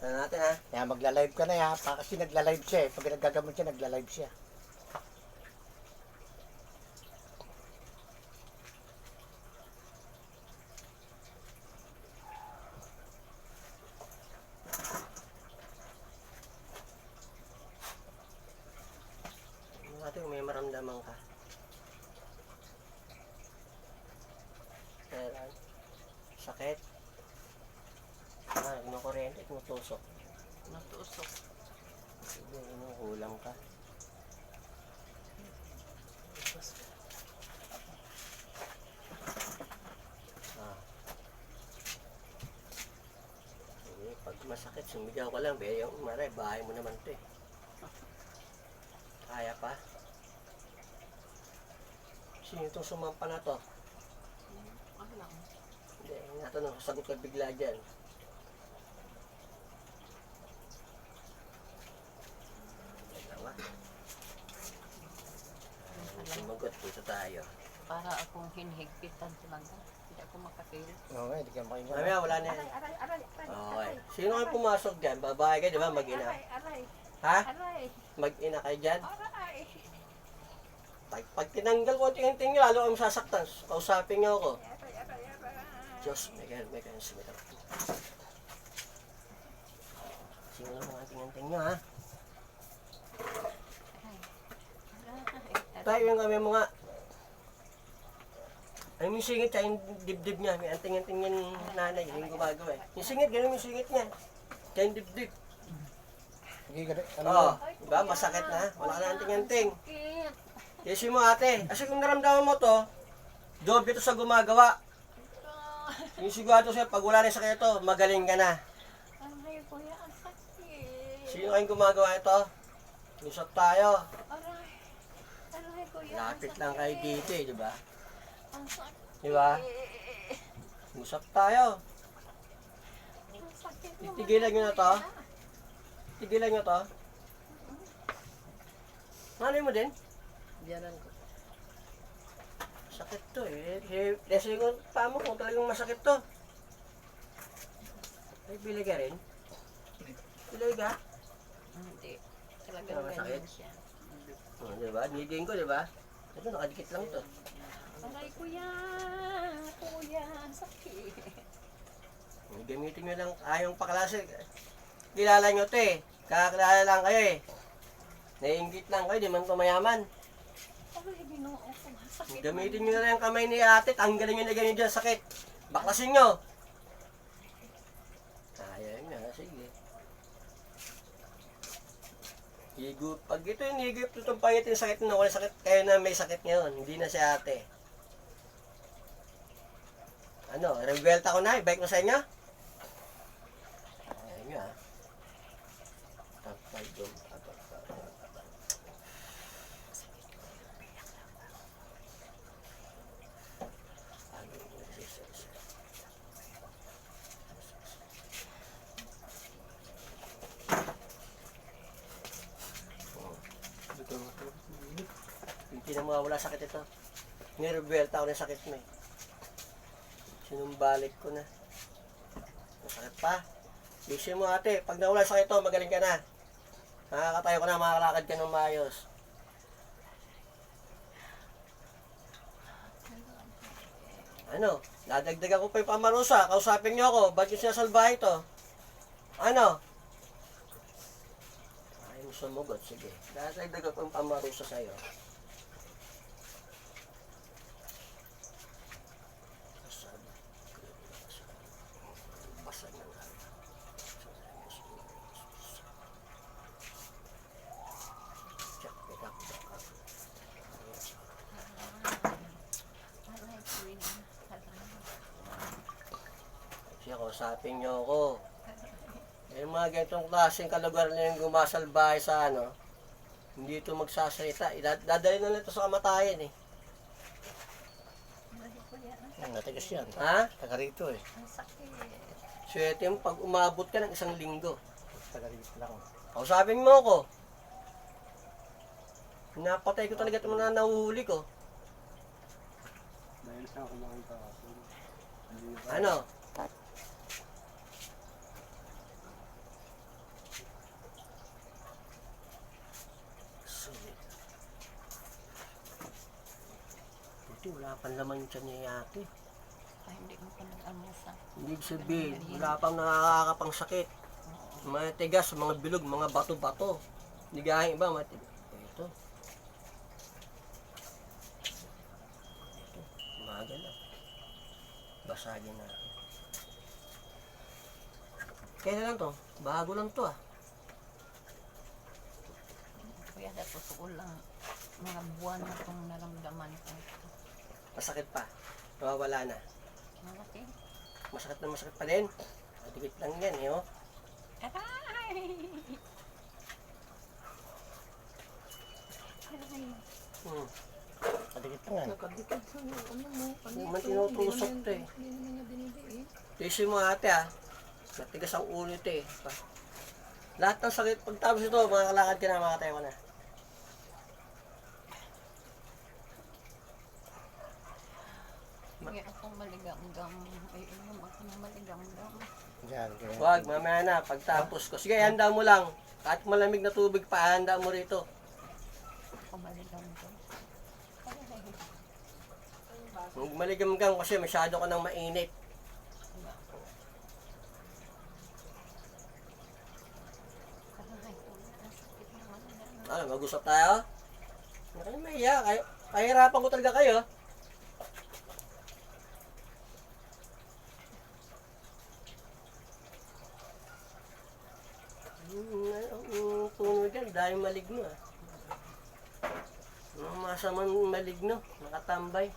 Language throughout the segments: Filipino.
Ano natin ha? Kaya magla-live ka na ya. Kasi nagla-live siya eh. Pag naggagamot siya, nagla-live siya. Ano natin kung may maramdaman ka? Kailan? Sakit? Kuryente, tumutusok. Natusok. Sige, kulang ka. Sige, pag masakit, sumigaw ka lang. Pero yung maray, bahay mo naman ito eh. Kaya pa? Sino itong sumampa na to? Ano lang. Hindi, natanong, sagot ka bigla dyan. Dalawa. Sumagot, dito tayo. Para akong hinihigpitan talaga. Hindi ako makakilit. Oo nga, hindi ka makinggan. Mamaya, wala na yan. Okay. Sino kayo pumasok dyan? Babae kayo, di ba? Mag-ina. Ha? Mag-ina kayo dyan? Pag tinanggal ko ang tingin nyo, lalo ang sasaktan. Kausapin nyo ako. Diyos, may kayo sumita. Sino lang ang tingin nyo, ha? Tayo yung kami mga... Ay, yung singit siya, yung dibdib niya. May anting-anting yung nanay, yung gumagawa eh. Yung singit, gano'n yung singit niya. Kaya yung dibdib. Sige, ganun. Ano Oo, mo? diba? Masakit na. Wala ka na anting-anting. Yesin mo ate. Kasi kung naramdaman mo to, doble to sa gumagawa. Yung sigurado sa'yo, pag wala na yung sakit ito, magaling ka na. Aray, kuya, ang sakit. Sino kayong gumagawa ito? Usap tayo. Aray, kuya, Lapit lang kayo dito eh, di ba? ang sakit. Di ba? Usap tayo. Ang sakit mo. Titigilan nyo na to. Tigilan nyo to. Nanay mo din? Diyanan ko. Sakit to eh. Kasi kung tama kung talagang masakit to. Ay, bilig ka rin? Bilig ka? Hindi. Talagang Masakit? ganyan siya. Diba? Niging ko, diba? Ito, nakadikit lang to. Aray, kuya. Kuya, ang sakit. Gamitin nyo lang, ayong paklase. Kilala nyo to eh. Kakilala lang kayo eh. Naiingit lang kayo, di man ko mayaman. Aray, ginoo ko. Ang sakit. Gamitin nyo na lang yung kamay ni ate, tanggalin nyo na ganyan dyan, sakit. Baklasin nyo. Ayaw nga, sige. Higup. Pag ito yung higup, itong pangit yung sakit na wala sakit, kayo na may sakit ngayon, hindi na si ate. Ano, revuelta ko na, i-bike mo sa inyo? Ayaw nga. Tapay dum. Hindi na mawawala sakit ito. Nirebuelta ako ng sakit mo eh. Sinumbalik ko na. Masakit pa. Bisin mo ate, pag nawala yung sakit ito, magaling ka na. Nakakatayo ka na, makakalakad ka ng maayos. Ano? Dadagdagan ko pa yung pamarusa. Kausapin niyo ako. Ba't yung sinasalbahe ito? Ano? Ayaw mo sumugot. Sige. Dadagdagan ko yung pamarusa sa'yo. Basa na nga. Check it up. Aray, kuya. Siya, kausapin niyo ako. Yung mga ganitong klaseng kalugar na yung gumasalbahe sa ano, hindi ito magsasalita. Dadali na ito sa kamatayan eh. Aray, kuya, ang Yan, natigas yan. Ha? Taga rito eh. sakit. Swerte mo pag umabot ka ng 1 linggo. Taga rito lang. Kausapin mo ako. Napatay ko talaga itong mga nahuhuli ko. Ano? Wala pang laman siya ni ate. Ay, hindi mo pa nag-almusal. Hindi sabihin, wala pang nakakapang sakit. Mga tigas, mga bilog, mga bato-bato. Hindi gaya iba, mga ito. Umaga na. Basagin na. Kaya lang to, bago lang to ah. Kuya, dapat ko lang mga buwan na itong naramdaman ko. Masakit pa. Nawawala na. Malaki. Masakit pa din. Dikit lang yan eh oh. Aray! Aray! Hmm. Kadikit pa nga. Nakadikit sa ano mo. Hindi man tinutusok to eh. Hindi naman niya dinidiin. Tisin mo ate ah. Matigas ang ulo ito eh. Lahat ng sakit, pagtapos ito, makakalakad ka na, makatayo ka na. Hindi akong maligamgam. Ay, inom ako na maligamgam. Diyan, ganyan. Huwag, mamaya na, pagtapos ko. Sige, handa mo lang. Kahit malamig na tubig pa, handa mo rito. Ako maligamgam. Aray! Huwag maligam-gam kasi masyado ka nang mainit. Aray! Ang sakit naman na. Ano, mag-usap tayo? Hindi kayo maiya. Kahirapan ko talaga kayo. Ang puno dyan, dahil maligno ah. Ang masamang maligno, nakatambay.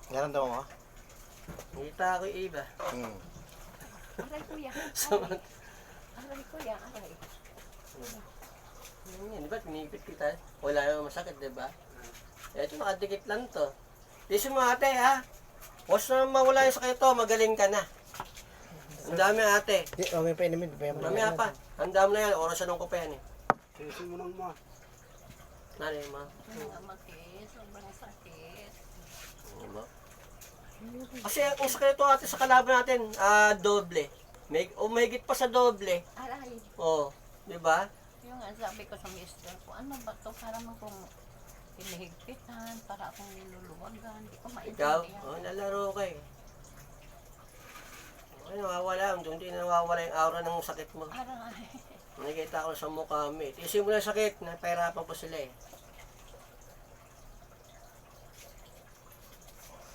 Naramdaman mo? Nakita ko yung iba. Aray, kuya! So, Aray! Aray, kuya! Aray! yan, di ba? Pinipit kita. Wala naman masakit, di ba? Ito, nakadikit lang to. Tisin mo ate, ha? Once na mawala yung sakit to, magaling ka na. Ang dami ate. Di, okay pa inumin. Mamaya pa. Handa mo na yan. Orasan ko pa yan eh. Tisin mo lang ma. Nanay, ma. Mga makis, sobrang sakit. Ano ba? Kasi ang sakit ito ate sa kalaban natin, doble. Mahigit pa sa doble. Aray! Oh, di ba? Yung nga sabi ko sa mister ko, ano ba to? Para mo kung pinahigpitan, para akong niluluwagan. Hindi ko Ikaw, maintindihan. nalaro ka eh. Ay, nawawala. Hindi na nawawala yung aura ng sakit mo. Aray! Nakikita ko sa mukha mo eh. Tiisin mo na sakit, napahirapan pa sila eh.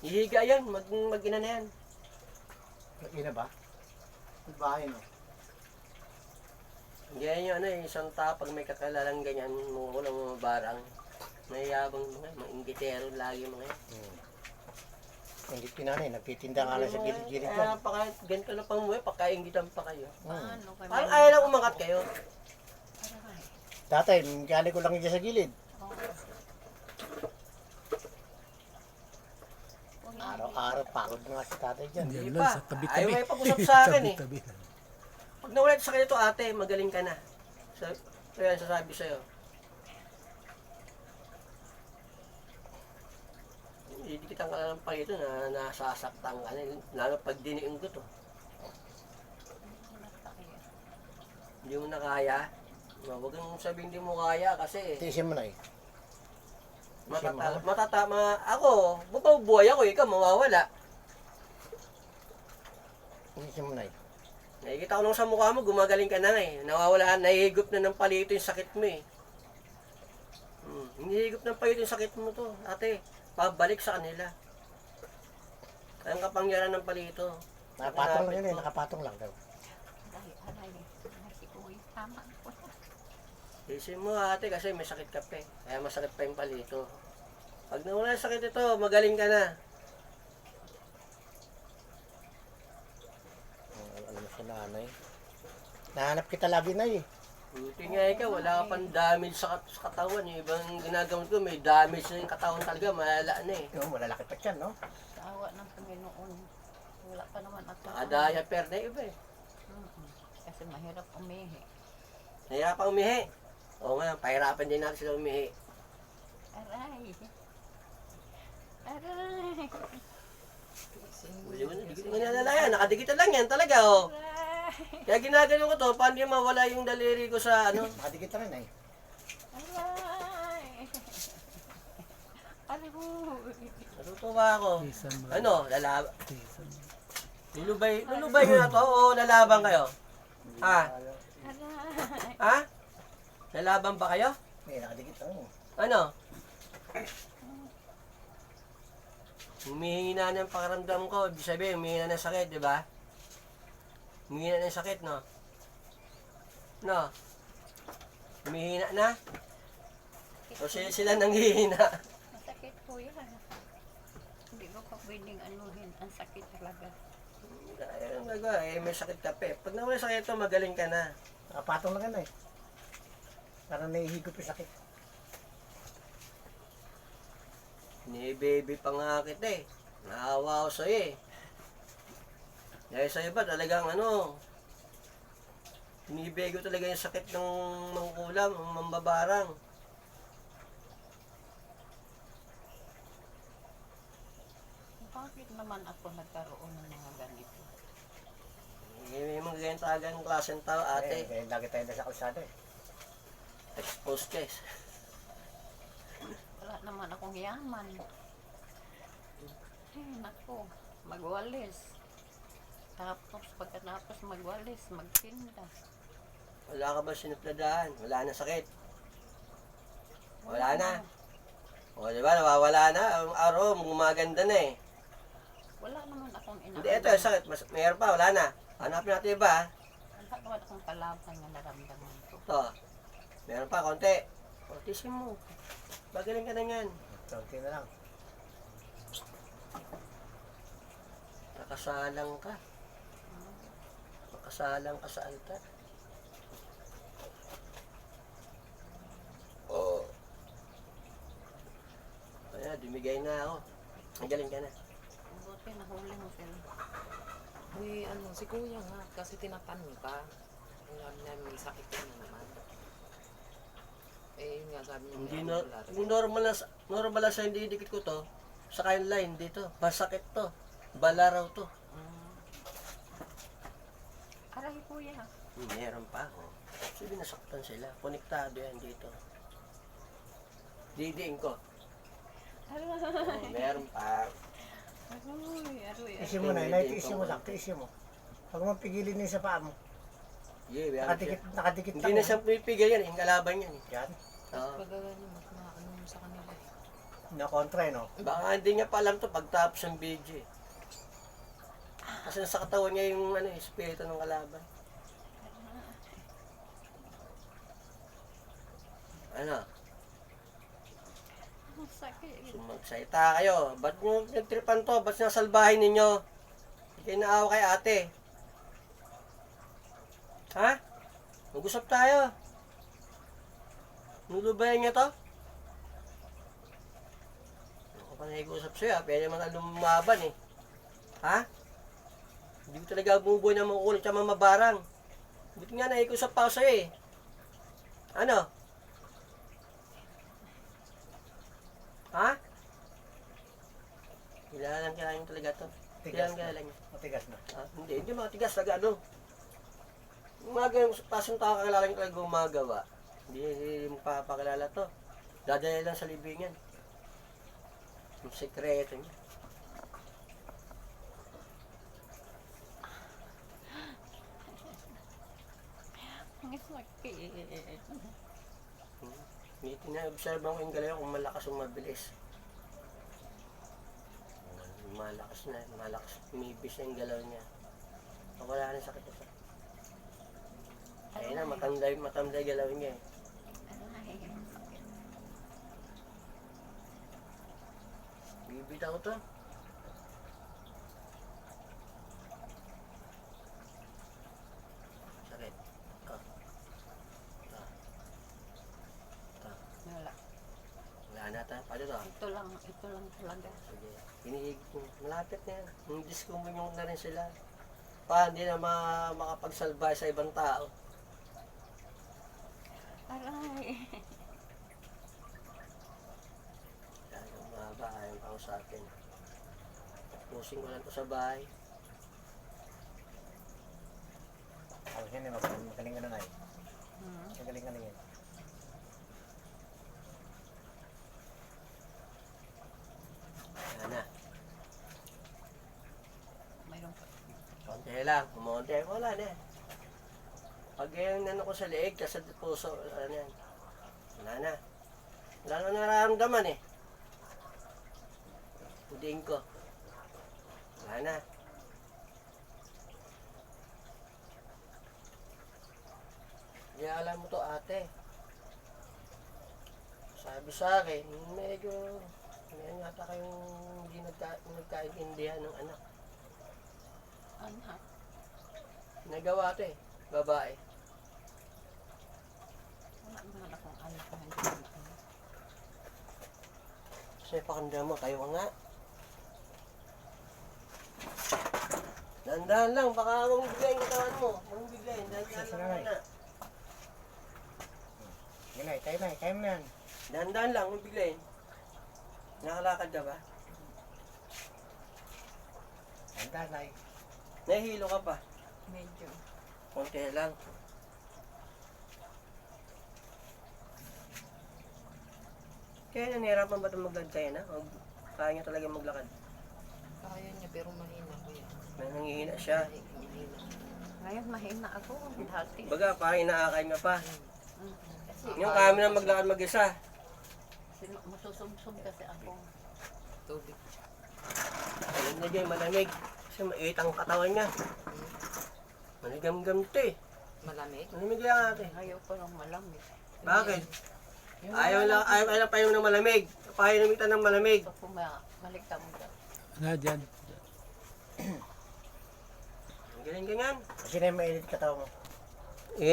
Ihiga yan, mag-ina na yan. Ina ba? Bahay no? Ganyan yung ano eh, isang tao pag may kakalalang ganyan, walang mga barang. Mayabang mga, mga inggitero lagi mga yan. Hindi pinanay, nagtitinda nga lang sa gilid-gilid Kaya yan. ganito na pang muwi, pagkaingitan pa kayo. Paano kayo? Parang ayaw lang umangat kayo. Aray! Tatay, galing ko lang dyan sa gilid. Oo. Huwag na- Araw-araw, pagod na nga si tatay dyan. Hindi Yan pa. lang, sa tabi-tabi. Ayaw may pag-usap sa akin eh. Tabi-tabi. Pag nawala ito sa kanito ate, magaling ka na. So yan, sasabi sa'yo. Didikitan ka lang pa ito na nasasaktan ka na. Lalo pag diniing ko to. Hindi mo na kaya. Huwag kang sabihin hindi mo kaya kasi Tiisin mo na eh. matatama ako. Bubuhay ako, ikaw mawawala. Tiisin mo na eh. Nakikita ko nung sa mukha mo, gumagaling ka na nga eh. Nawawala, nahihigop na ng palito yung sakit mo eh. Hinihigop ng palito yung sakit mo to, ate. Pabalik sa kanila. Ang kapangyarihan ng palito. Nakapatong lang yun eh, nakapatong lang daw. Aray! Aray! Aray! Si kuya, tama ko. Isin mo ate kasi may sakit ka pa eh. Kaya masakit pa yung palito. Pag nawala yung sakit ito, magaling ka na. Ano mo sa nanay? Nahanap kita lagi na eh. Buti nga ikaw, wala ka pang damage sa katawan. Yung ibang ginagamit ko, may damage na yung katawan talaga, malala na eh. Yung malalaki pa siya, no? Sa awa ng Panginoon. Wala pa naman ako. Nakadaya per na iba eh. Kasi mahirap umihi. Nahirapan umihi. Oo nga, pahirapan din natin sila umihi. Aray! Aray! Hindi mo na, di ko nalalayan. Nakadikitan lang yan talaga oh. Aray! Kaya ginagano ko to, paano yung mawala yung daliri ko sa ano. Nakadikit na rin eh. Aray! Aray ko. Natutuwa ako. Isang mga- Ano, lalaban. Isang- Lulubay nyo na to o lalaban kayo? Ha? Aray. Ha? Lalaban ba kayo? Eh, nakadikit lang. Ano? Humihina na ng pakaramdam ko. Ibig sabihin, humihina na ng sakit, di ba? Humihina na ng sakit, no? No? Humihina na? O sila nanghihina? Masakit po yan. Hindi ko pa pwedeng anuhin. Ang sakit talaga. Ayun, nagawa, may sakit ka pa eh. Pag nawala yung sakit ito, magaling ka na. Nakapatong lang ano eh. Parang nahihigop yung sakit. Ni-baby pa nga kita eh. Naawa ako sa'yo eh. Dahil sa'yo ba talagang ano, binibigay ko talaga yung sakit ng mangkulam, ng mambabarang. Bakit naman ako nagkaroon ng mga ganito? May mga ganyan talagang klaseng tao ate. Eh, lagi tayo na sa kalsada eh. Exposed ka eh. Wala naman akong yaman. Naku, magwalis. Tapos pagkatapos magwalis, magtinda. Wala ka ba sinupladaan? Wala na sakit? Wala na. O diba, nawawala na. Ang araw, gumaganda na eh. Wala naman akong Hindi, ito yung sakit. Mayroon pa, wala na. Hanapin natin iba. Wala naman akong kalaban na naramdaman ko. Ito. Meron pa, konti. Kontisin mo. Magaling ka na yan. Konti na lang. Nakasalang ka. Nakasalang ka sa altar. Oo. Kaya, dumigay na ako. Magaling ka na. Buti nahuli mo sila. Uy, ano, si kuya nga, kasi tinatanong ka. Kung sabi namin may sakit ka na naman. Eh, yun nga sabi niya, Hindi may na, albularyo. kung normal na sa hindi dikit ko to, sa kanila hindi to. Masakit to. Balaraw to. Aray kuya. Meron pa ako. Sabi nasaktan sila. Konektado yan dito. Didiin ko. Aray. Oh, meron pa. Aray. Tiisin mo na, tiisin mo lang, tiisin mo. Huwag mo pigilin yun sa paa mo. Yeah, meron siya. Nakadikit Hindi na siya pipigil yan. Yung kalaban yan. Eh. Yan. Oo. Pagagawa niyo, mas ano mo sa kanila. Nakontra eh, no? Baka hindi niya pa alam to pagtapos ng video eh. Kasi nasa katawan niya yung ano, espiritu ng kalaban. Ano? Ang sakit. Magsalita kayo. Ba't nyo nagtripan to? Ba't sinasalbahin ninyo? Hindi kayo naawa kay ate. Ha? Mag-usap tayo. Nulubayan niya to? Ako pa nag-usap sa'yo ha. Pwede naman lumaban eh. Ha? Hindi ko talaga bumubuhay ng mga ulit at mga mabarang. Buti nga nag-usap pa ako sa'yo eh. Ano? Ha? Kilalang niyo talaga to. Tigas Kilala na. niyo. Matigas na. Ah, hindi matigas talaga ano. Yung mga ganyan, pasong tao kakilala niyo talaga gumagawa. Hindi mo papakilala to. Dadala lang sa libingan. Yung sekreto niya. Ang sakit. May tina-observe ko yung galaw kung malakas o mabilis. Malakas, umibis na yung galaw niya. Pag wala na sakit ito. Ayun na, matamlay galaw niya eh. Aray. Ang sakit. Bibitaw to. Sakit. Wala. Wala na tayo. Paano to? Ito lang talaga. Sige. Pinihigit mo. Malapit na yan. Yung diskumunyong na rin sila. Pa, hindi na makapagsalbay sa ibang tao. Aray. Yan, yung mahaba. Ayaw pa ako sa akin. Pusing ko lang to sa bahay. Ako yan eh, magaling ka na eh. Magaling ka na yan. lang. Umonte. Wala na. Pag yung ano ko sa leeg, kasi sa puso, ano yan. Wala na. Wala na nararamdaman eh. Hudiin ko. Wala na. Hindi alam mo to ate. Sabi sa akin, medyo may yata kayong hindi nagkaintindihan ng anak. Anak. Nagawa to eh, babae. Wala naman akong anak na hindi ko anak. Kasi pakanda mo, tayo ka nga. Dahan-dahan lang, baka mong biglayin katawan mo. Mong biglayin, dahan-dahan lang muna. Yun ay, tayo mo yan. Dahan-dahan lang, mong biglayin. Nakalakad ka ba? Andalay. Nahihilo ka pa. Medyo. Konti lang. Kaya nanirapan ba itong maglakad kaya na? O kaya niya talaga maglakad? Kaya niya pero mahina ko yan. Nangihina siya. Mahina. Ngayon mahina ako. Dati. Baga, parang inaakay nga pa. Kasi Yung kaya mo na maglakad mag-isa. masusubsob kasi ako. Tubig. Alam na dyan, malamig. Kasi mait ang katawan niya. Maligam-gam ito eh. Malamig. Malamig lang ate. Ayaw ko ng malamig. Bakit? Ayaw pa yung ng malamig. Pahinamitan ng malamig. Ito po maligtam ka. Nga dyan. Ang galing ganyan. Kasi na yung mainit katawan mo. Eh,